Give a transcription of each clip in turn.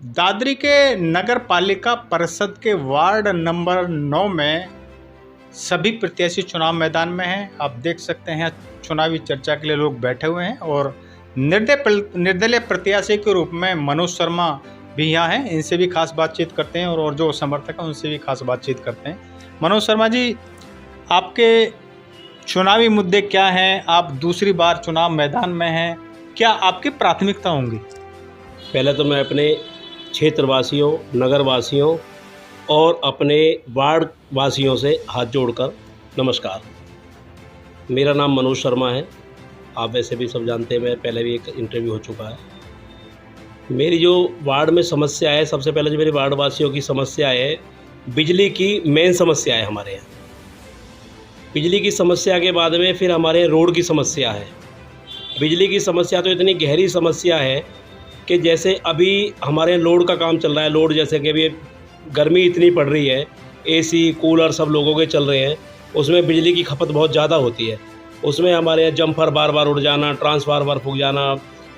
दादरी के नगर पालिका परिषद के वार्ड नंबर 9 में सभी प्रत्याशी चुनाव मैदान में हैं। आप देख सकते हैं चुनावी चर्चा के लिए लोग बैठे हुए हैं और निर्दलीय प्रत्याशी के रूप में मनोज शर्मा भी यहाँ हैं। इनसे भी खास बातचीत करते हैं और जो समर्थक हैं उनसे भी खास बातचीत करते हैं। मनोज शर्मा जी, आपके चुनावी मुद्दे क्या हैं? आप दूसरी बार चुनाव मैदान में हैं, क्या आपकी प्राथमिकता होंगी? पहले तो मैं अपने क्षेत्रवासियों, नगरवासियों और अपने वार्ड वासियों से हाथ जोड़कर नमस्कार। मेरा नाम मनोज शर्मा है। आप वैसे भी सब जानते हैं, मैं पहले भी एक इंटरव्यू हो चुका है। मेरी जो वार्ड में समस्या है, सबसे पहले जो मेरे वार्ड वासियों की समस्या है, बिजली की मेन समस्या है हमारे यहाँ। बिजली की समस्या के बाद में फिर हमारे यहाँ रोड की समस्या है। बिजली की समस्या तो इतनी गहरी समस्या है कि जैसे अभी हमारे यहाँ लोड का काम चल रहा है। लोड जैसे कि अभी गर्मी इतनी पड़ रही है, एसी कूलर सब लोगों के चल रहे हैं, उसमें बिजली की खपत बहुत ज़्यादा होती है। उसमें हमारे यहाँ जम्पर बार बार उड़ जाना, ट्रांसफार्मर फूक जाना,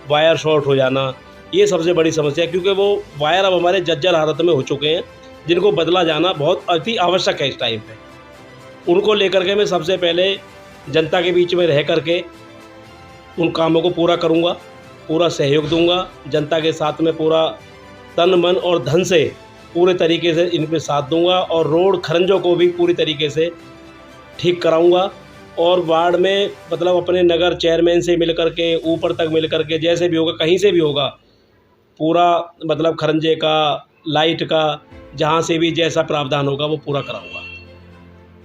वायर शॉर्ट हो जाना, ये सबसे बड़ी समस्या है। क्योंकि वो वायर अब हमारे जर्जर हालत में हो चुके हैं, जिनको बदला जाना बहुत अति आवश्यक है इस टाइम पे। उनको लेकर के मैं सबसे पहले जनता के बीच में रह करके उन कामों को पूरा करूँगा, पूरा सहयोग दूंगा। जनता के साथ में पूरा तन मन और धन से पूरे तरीके से इन पे साथ दूंगा और रोड खरंजों को भी पूरी तरीके से ठीक कराऊंगा। और वार्ड में मतलब अपने नगर चेयरमैन से मिल करके ऊपर तक मिल करके जैसे भी होगा, कहीं से भी होगा, पूरा मतलब खरंजे का, लाइट का, जहाँ से भी जैसा प्रावधान होगा वो पूरा कराऊंगा।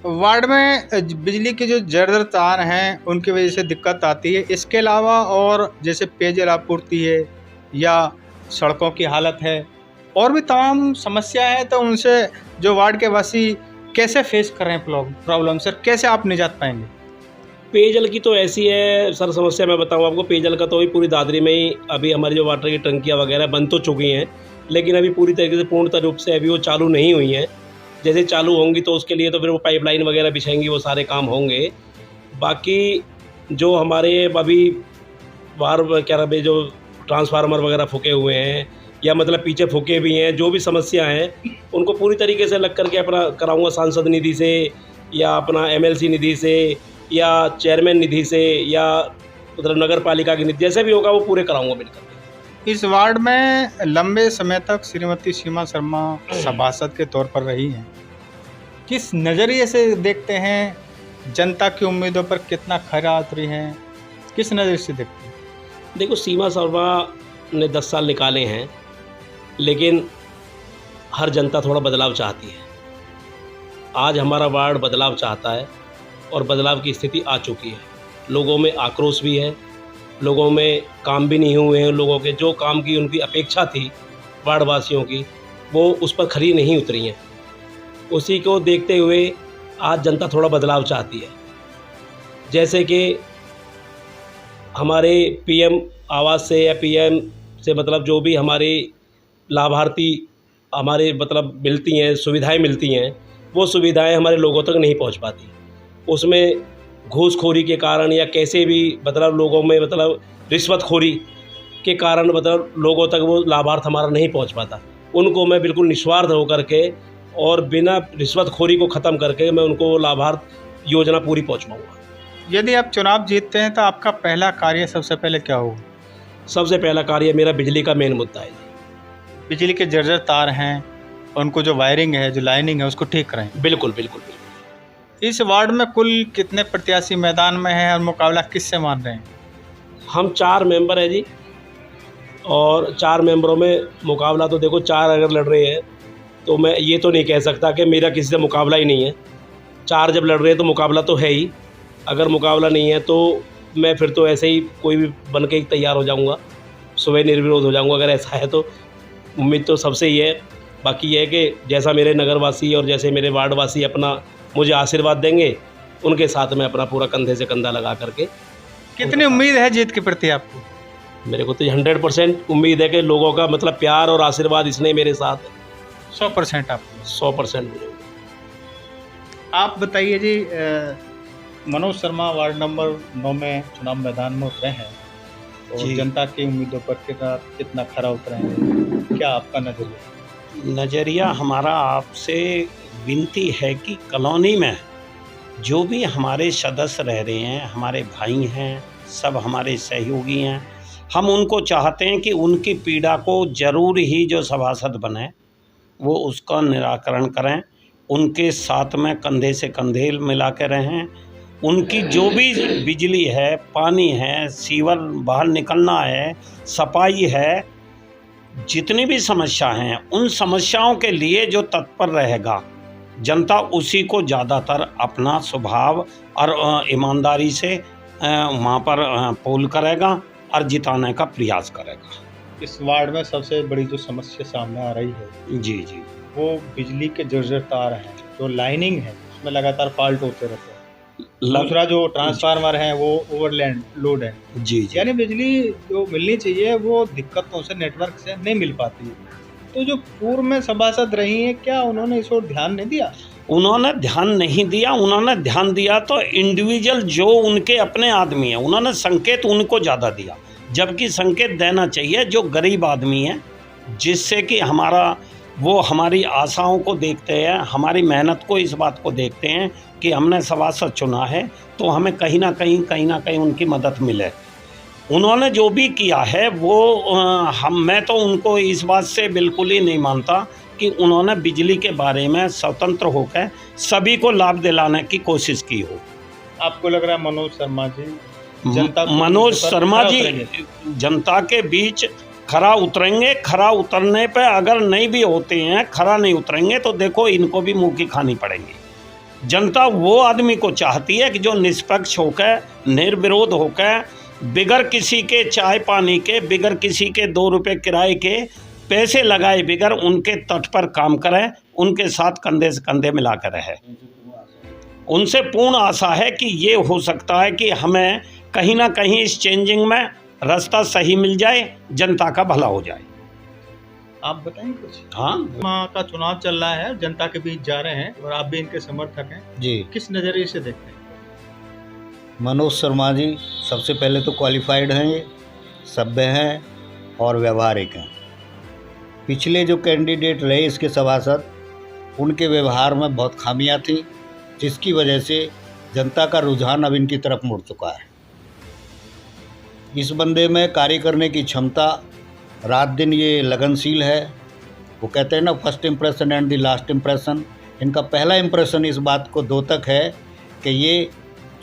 वार्ड में बिजली के जो जर्जर तार हैं उनकी वजह से दिक्कत आती है। इसके अलावा और जैसे पेयजल आपूर्ति है या सड़कों की हालत है और भी तमाम समस्या है, तो उनसे जो वार्ड के वासी कैसे फेस कर रहे हैं प्रॉब्लम सर, कैसे आप निजात पाएंगे? पेयजल की तो ऐसी है सर समस्या, मैं बताऊँ आपको। पेयजल का तो अभी पूरी दादरी में ही अभी हमारी जो वाटर की टंकियाँ वगैरह बन तो चुकी हैं, लेकिन अभी पूरी तरीके से पूर्णतः रूप से अभी वो चालू नहीं हुई हैं। जैसे चालू होंगी तो उसके लिए तो फिर वो पाइपलाइन वगैरह बिछाएंगी, वो सारे काम होंगे। बाकी जो हमारे अभी बाहर क्या रहे जो ट्रांसफार्मर वगैरह फूके हुए हैं या मतलब पीछे फूके भी हैं, जो भी समस्या हैं उनको पूरी तरीके से लग करके अपना कराऊंगा सांसद निधि से या अपना एमएलसी निधि से या चेयरमैन निधि से या मतलब नगर पालिका की निधि, जैसे भी होगा वो पूरे कराऊंगा मिलकर। इस वार्ड में लंबे समय तक श्रीमती सीमा शर्मा सभासद के तौर पर रही हैं। किस नज़रिए से देखते हैं? जनता की उम्मीदों पर कितना खरा उतरी हैं? किस नज़रिए से देखते हैं? देखो, सीमा शर्मा ने 10 साल निकाले हैं, लेकिन हर जनता थोड़ा बदलाव चाहती है। आज हमारा वार्ड बदलाव चाहता है और बदलाव की स्थिति आ चुकी है। लोगों में आक्रोश भी है, लोगों में काम भी नहीं हुए हैं। लोगों के जो काम की उनकी अपेक्षा थी वार्ड वासियों की, वो उस पर खरी नहीं उतरी हैं। उसी को देखते हुए आज जनता थोड़ा बदलाव चाहती है। जैसे कि हमारे पीएम आवास से या पीएम से मतलब जो भी हमारे लाभार्थी हमारे मतलब मिलती हैं, सुविधाएं मिलती हैं, वो सुविधाएं हमारे लोगों तक नहीं पहुंच पाती। उसमें घूसखोरी के कारण या कैसे भी मतलब लोगों में मतलब रिश्वतखोरी के कारण मतलब लोगों तक वो लाभार्थ हमारा नहीं पहुंच पाता। उनको मैं बिल्कुल निस्वार्थ होकर के और बिना रिश्वतखोरी को ख़त्म करके मैं उनको वो लाभार्थ योजना पूरी पहुंचवाऊंगा। यदि आप चुनाव जीतते हैं तो आपका पहला कार्य सबसे पहले क्या होगा? सबसे पहला कार्य मेरा बिजली का मेन मुद्दा है। बिजली के जर्जर तार हैं, उनको जो वायरिंग है, जो लाइनिंग है, उसको ठीक करें। बिल्कुल बिल्कुल बिल्कुल। इस वार्ड में कुल कितने प्रत्याशी मैदान में हैं और मुकाबला किससे मान रहे हैं? हम 4 मेंबर हैं जी, और 4 मेंबरों में मुकाबला तो देखो 4 अगर लड़ रहे हैं तो मैं ये तो नहीं कह सकता कि मेरा किसी से मुकाबला ही नहीं है। 4 जब लड़ रहे हैं तो मुकाबला तो है ही। अगर मुकाबला नहीं है तो मैं फिर तो ऐसे ही कोई भी बन के तैयार हो जाऊंगा, सुबह निर्विरोध हो जाऊंगा। अगर ऐसा है तो उम्मीद तो सबसे ही है। बाकी ये है कि जैसा मेरे नगरवासी और जैसे मेरे वार्डवासी अपना मुझे आशीर्वाद देंगे, उनके साथ में अपना पूरा कंधे से कंधा लगा करके। कितनी उम्मीद है जीत के प्रति आपको? मेरे को तो 100% उम्मीद है कि लोगों का मतलब प्यार और आशीर्वाद इसने मेरे साथ है। 100% आपको? 100%। आप बताइए जी, मनोज शर्मा वार्ड नंबर 9 में चुनाव मैदान में उतरे हैं और जनता की उम्मीदों पर कितना खरा उतरे हैं? क्या आपका नज़रिया? नज़रिया हमारा आपसे विनती है कि कॉलोनी में जो भी हमारे सदस्य रह रहे हैं, हमारे भाई हैं, सब हमारे सहयोगी हैं, हम उनको चाहते हैं कि उनकी पीड़ा को ज़रूर ही जो सभासद बने वो उसका निराकरण करें, उनके साथ में कंधे से कंधे मिला के रहें। उनकी जो भी बिजली है, पानी है, सीवर बाहर निकलना है, सफाई है, जितनी भी समस्या हैं उन समस्याओं के लिए जो तत्पर रहेगा जनता उसी को ज़्यादातर अपना स्वभाव और ईमानदारी से वहाँ पर पोल करेगा और जिताने का प्रयास करेगा। इस वार्ड में सबसे बड़ी जो समस्या सामने आ रही है जी जी, वो बिजली के जर्जर तार हैं, जो लाइनिंग है उसमें लगातार फॉल्ट होते रहते हैं। दूसरा जो ट्रांसफार्मर है वो ओवरलैंड लोड है। जी जी, यानी बिजली जो मिलनी चाहिए वो दिक्कतों से, नेटवर्क से नहीं मिल पाती है। तो जो पूर्व में सभासद रही हैं, क्या उन्होंने इस ओर ध्यान नहीं दिया? उन्होंने ध्यान नहीं दिया। उन्होंने ध्यान दिया तो इंडिविजुअल जो उनके अपने आदमी हैं उन्होंने संकेत उनको ज़्यादा दिया, जबकि संकेत देना चाहिए जो गरीब आदमी है, जिससे कि वो हमारी आशाओं को देखते हैं, हमारी मेहनत को, इस बात को देखते हैं कि हमने सभासद चुना है तो हमें कहीं ना कहीं उनकी मदद मिले। उन्होंने जो भी किया है वो मैं तो उनको इस बात से बिल्कुल ही नहीं मानता कि उन्होंने बिजली के बारे में स्वतंत्र होकर सभी को लाभ दिलाने की कोशिश की हो। आपको लग रहा है मनोज शर्मा जी मनोज शर्मा जी जनता के बीच खरा उतरेंगे? खरा उतरने पे अगर नहीं भी होते हैं, खरा नहीं उतरेंगे तो देखो इनको भी मुंह की खानी पड़ेगी। जनता वो आदमी को चाहती है कि जो निष्पक्ष होकर, निर्विरोध होकर, बिगर किसी के चाय पानी के, बिगर किसी के 2 रुपये किराए के पैसे लगाए बिगर उनके तट पर काम करें, उनके साथ कंधे से कंधे मिला कर रहे। उनसे पूर्ण आशा है कि ये हो सकता है कि हमें कहीं ना कहीं इस चेंजिंग में रास्ता सही मिल जाए, जनता का भला हो जाए। आप बताएंगे कुछ? हाँ, माँ का चुनाव चल रहा है, जनता के बीच जा रहे हैं और आप भी इनके समर्थक हैं जी। किस नज़रिए से देखते हैं? मनोज शर्मा जी सबसे पहले तो क्वालिफाइड हैं, ये सभ्य हैं और व्यवहारिक हैं। पिछले जो कैंडिडेट रहे इसके सभासद, उनके व्यवहार में बहुत खामियां थी, जिसकी वजह से जनता का रुझान अब इनकी तरफ मुड़ चुका है। इस बंदे में कार्य करने की क्षमता, रात दिन ये लगनशील है। वो कहते हैं ना, first impression and the last impression. इनका पहला इम्प्रेशन इस बात को द्योतक है कि ये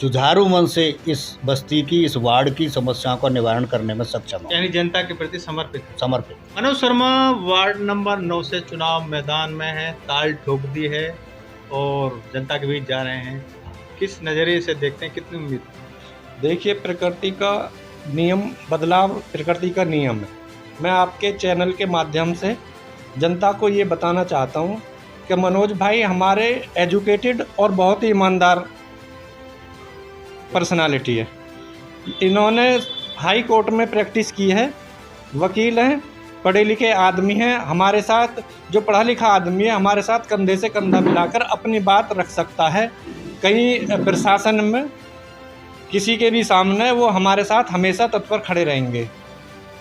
जुझारू मन से इस बस्ती की, इस वार्ड की समस्याओं का निवारण करने में सक्षम है, यानी जनता के प्रति समर्पित। मनोज शर्मा वार्ड नंबर 9 से चुनाव मैदान में है, ताल ठोक दी है और जनता के बीच जा रहे हैं। किस नज़रिए से देखते हैं, कितनी उम्मीद? देखिए, प्रकृति का नियम, बदलाव प्रकृति का नियम है। मैं आपके चैनल के माध्यम से जनता को ये बताना चाहता हूँ कि मनोज भाई हमारे एजुकेटेड और बहुत ही ईमानदार पर्सनालिटी है। इन्होंने हाई कोर्ट में प्रैक्टिस की है, वकील हैं, पढ़े लिखे आदमी हैं। हमारे साथ जो पढ़ा लिखा आदमी है हमारे साथ कंधे से कंधा मिलाकर अपनी बात रख सकता है। कहीं प्रशासन में किसी के भी सामने वो हमारे साथ हमेशा तत्पर खड़े रहेंगे।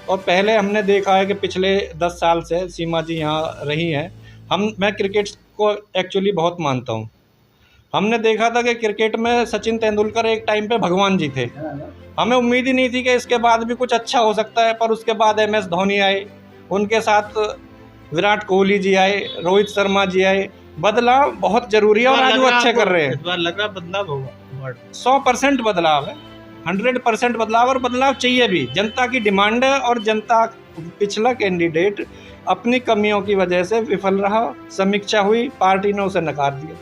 और पहले हमने देखा है कि पिछले 10 साल से सीमा जी यहाँ रही हैं। मैं क्रिकेट को एक्चुअली बहुत मानता हूँ। हमने देखा था कि क्रिकेट में सचिन तेंदुलकर एक टाइम पे भगवान जी थे। हमें उम्मीद ही नहीं थी कि इसके बाद भी कुछ अच्छा हो सकता है, पर उसके बाद MS धोनी आए, उनके साथ विराट कोहली जी आए, रोहित शर्मा जी आए। बदलाव बहुत जरूरी है और आज वो अच्छे कर रहे हैं। इस बार लग रहा बदलाव होगा। 100% बदलाव है, 100% बदलाव, और बदलाव चाहिए भी। जनता की डिमांड है और जनता, पिछला कैंडिडेट अपनी कमियों की वजह से विफल रहा, समीक्षा हुई, पार्टी ने उसे नकार दिया।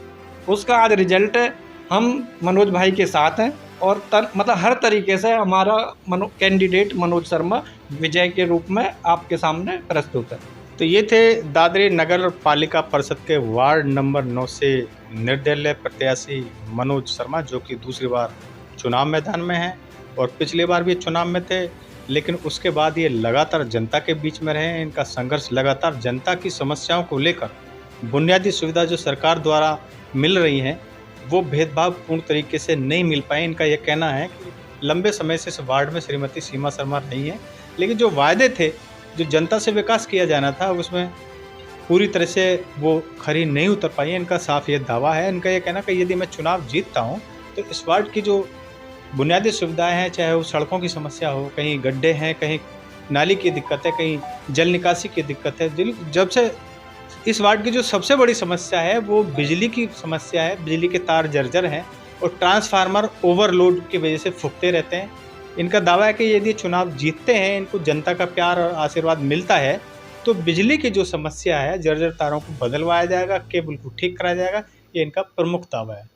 उसका आज रिजल्ट है। हम मनोज भाई के साथ हैं और मतलब हर तरीके से हमारा कैंडिडेट मनोज शर्मा विजय के रूप में आपके सामने प्रस्तुत है। तो ये थे दादरी नगर पालिका परिषद के वार्ड नंबर 9 से निर्दलीय प्रत्याशी मनोज शर्मा, जो कि दूसरी बार चुनाव मैदान में हैं और पिछली बार भी चुनाव में थे, लेकिन उसके बाद ये लगातार जनता के बीच में रहे। इनका संघर्ष लगातार जनता की समस्याओं को लेकर, बुनियादी सुविधा जो सरकार द्वारा मिल रही हैं वो भेदभाव पूर्ण तरीके से नहीं मिल पाए। इनका यह कहना है कि लंबे समय से इस वार्ड में श्रीमती सीमा शर्मा रही हैं, लेकिन जो वायदे थे जो जनता से विकास किया जाना था उसमें पूरी तरह से वो खरी नहीं उतर पाई है। इनका साफ ये दावा है, इनका ये कहना कि यदि मैं चुनाव जीतता हूँ तो इस वार्ड की जो बुनियादी सुविधाएं हैं, चाहे वो सड़कों की समस्या हो, कहीं गड्ढे हैं, कहीं नाली की दिक्कत है, कहीं जल निकासी की दिक्कत है। जब से इस वार्ड की जो सबसे बड़ी समस्या है वो बिजली की समस्या है। बिजली के तार जर्जर हैं और ट्रांसफार्मर ओवरलोड की वजह से फूकते रहते हैं। इनका दावा है कि यदि चुनाव जीतते हैं, इनको जनता का प्यार और आशीर्वाद मिलता है, तो बिजली की जो समस्या है, जर्जर तारों को बदलवाया जाएगा, केबल को ठीक कराया जाएगा। ये इनका प्रमुख दावा है।